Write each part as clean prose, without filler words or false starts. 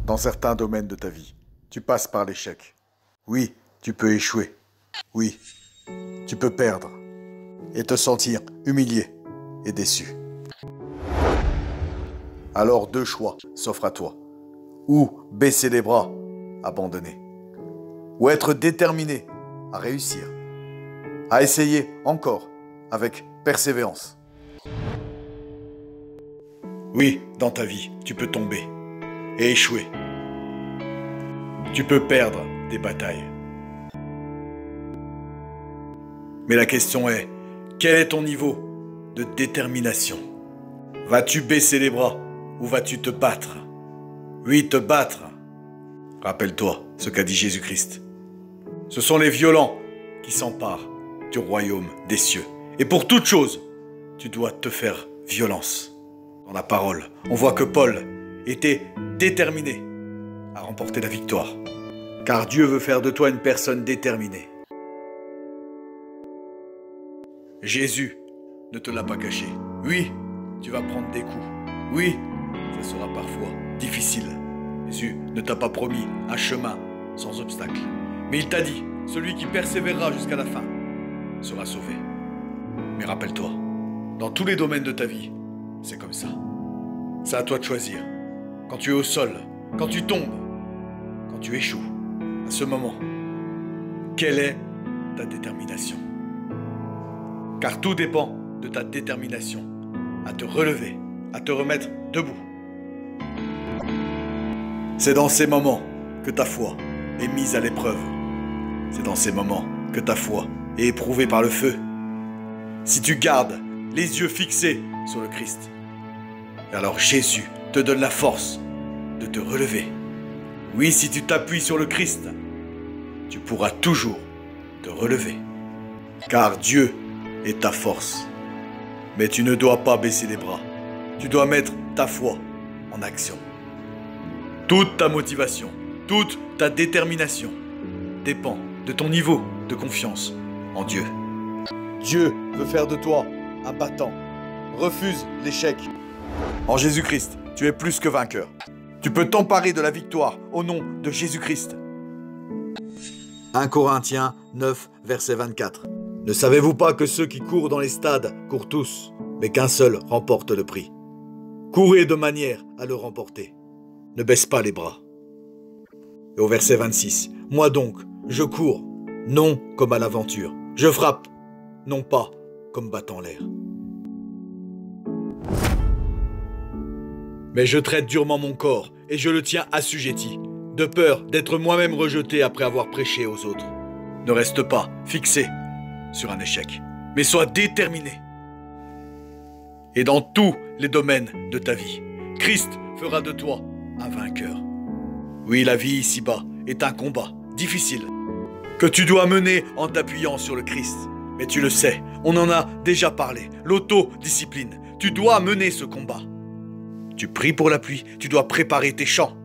Dans certains domaines de ta vie, tu passes par l'échec. Oui, tu peux échouer. Oui, tu peux perdre et te sentir humilié et déçu. Alors deux choix s'offrent à toi. Ou baisser les bras, abandonner. Ou être déterminé à réussir. À essayer encore avec persévérance. Oui, dans ta vie, tu peux tomber et échouer. Tu peux perdre des batailles. Mais la question est, quel est ton niveau de détermination? Vas-tu baisser les bras ou vas-tu te battre? Oui, te battre. Rappelle-toi ce qu'a dit Jésus-Christ. Ce sont les violents qui s'emparent du royaume des cieux. Et pour toute chose, tu dois te faire violence. Dans la parole, on voit que Paul était déterminé à remporter la victoire. Car Dieu veut faire de toi une personne déterminée. Jésus ne te l'a pas caché. Oui, tu vas prendre des coups. Oui, ça sera parfois difficile. Jésus ne t'a pas promis un chemin sans obstacle. Mais il t'a dit, celui qui persévérera jusqu'à la fin sera sauvé. Mais rappelle-toi, dans tous les domaines de ta vie, c'est comme ça. C'est à toi de choisir. Quand tu es au sol, quand tu tombes, quand tu échoues, à ce moment, quelle est ta détermination? Car tout dépend de ta détermination à te relever, à te remettre debout. C'est dans ces moments que ta foi est mise à l'épreuve. C'est dans ces moments que ta foi est éprouvée par le feu. Si tu gardes les yeux fixés sur le Christ, alors Jésus te donne la force de te relever. Oui, si tu t'appuies sur le Christ, tu pourras toujours te relever. Car Dieu est ta force. Mais tu ne dois pas baisser les bras. Tu dois mettre ta foi en action. Toute ta motivation, toute ta détermination dépend de ton niveau de confiance en Dieu. Dieu veut faire de toi un battant. Refuse l'échec. En Jésus-Christ, tu es plus que vainqueur. Tu peux t'emparer de la victoire au nom de Jésus-Christ. 1 Corinthiens 9, verset 24. Ne savez-vous pas que ceux qui courent dans les stades courent tous, mais qu'un seul remporte le prix? Courez de manière à le remporter. Ne baisse pas les bras. Et au verset 26. Moi donc, je cours, non comme à l'aventure. Je frappe, non pas comme battant l'air. Mais je traite durement mon corps et je le tiens assujetti, de peur d'être moi-même rejeté après avoir prêché aux autres. Ne reste pas fixé sur un échec, mais sois déterminé. Et dans tous les domaines de ta vie, Christ fera de toi un vainqueur. Oui, la vie ici-bas est un combat difficile que tu dois mener en t'appuyant sur le Christ. Mais tu le sais, on en a déjà parlé, l'autodiscipline. Tu dois mener ce combat. Tu pries pour la pluie, tu dois préparer tes champs.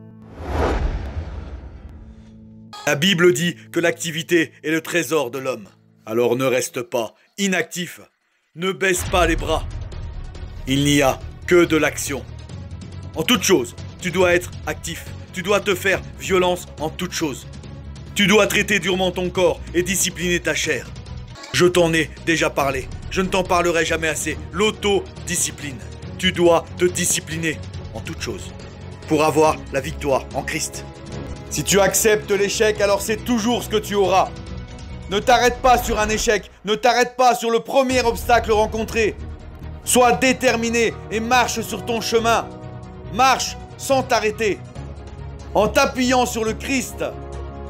La Bible dit que l'activité est le trésor de l'homme. Alors ne reste pas inactif, ne baisse pas les bras. Il n'y a que de l'action. En toute chose, tu dois être actif. Tu dois te faire violence en toute chose. Tu dois traiter durement ton corps et discipliner ta chair. Je t'en ai déjà parlé. Je ne t'en parlerai jamais assez. L'autodiscipline. Tu dois te discipliner en toute chose pour avoir la victoire en Christ. Si tu acceptes l'échec, alors c'est toujours ce que tu auras. Ne t'arrête pas sur un échec. Ne t'arrête pas sur le premier obstacle rencontré. Sois déterminé et marche sur ton chemin. Marche sans t'arrêter. En t'appuyant sur le Christ,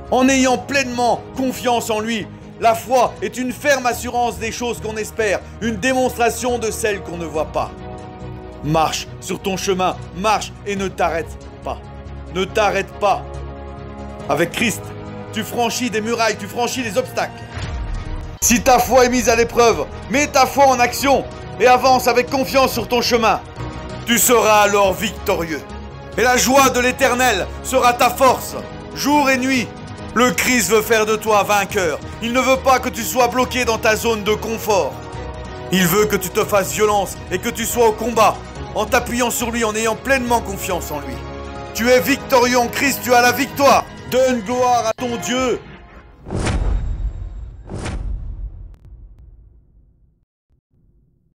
en ayant pleinement confiance en lui. La foi est une ferme assurance des choses qu'on espère, une démonstration de celles qu'on ne voit pas. Marche sur ton chemin, marche et ne t'arrête pas. Ne t'arrête pas. Avec Christ, tu franchis des murailles, tu franchis les obstacles. Si ta foi est mise à l'épreuve, mets ta foi en action et avance avec confiance sur ton chemin. Tu seras alors victorieux. Et la joie de l'Éternel sera ta force, jour et nuit. Le Christ veut faire de toi vainqueur. Il ne veut pas que tu sois bloqué dans ta zone de confort. Il veut que tu te fasses violence et que tu sois au combat, en t'appuyant sur lui, en ayant pleinement confiance en lui. Tu es victorieux en Christ, tu as la victoire. Donne gloire à ton Dieu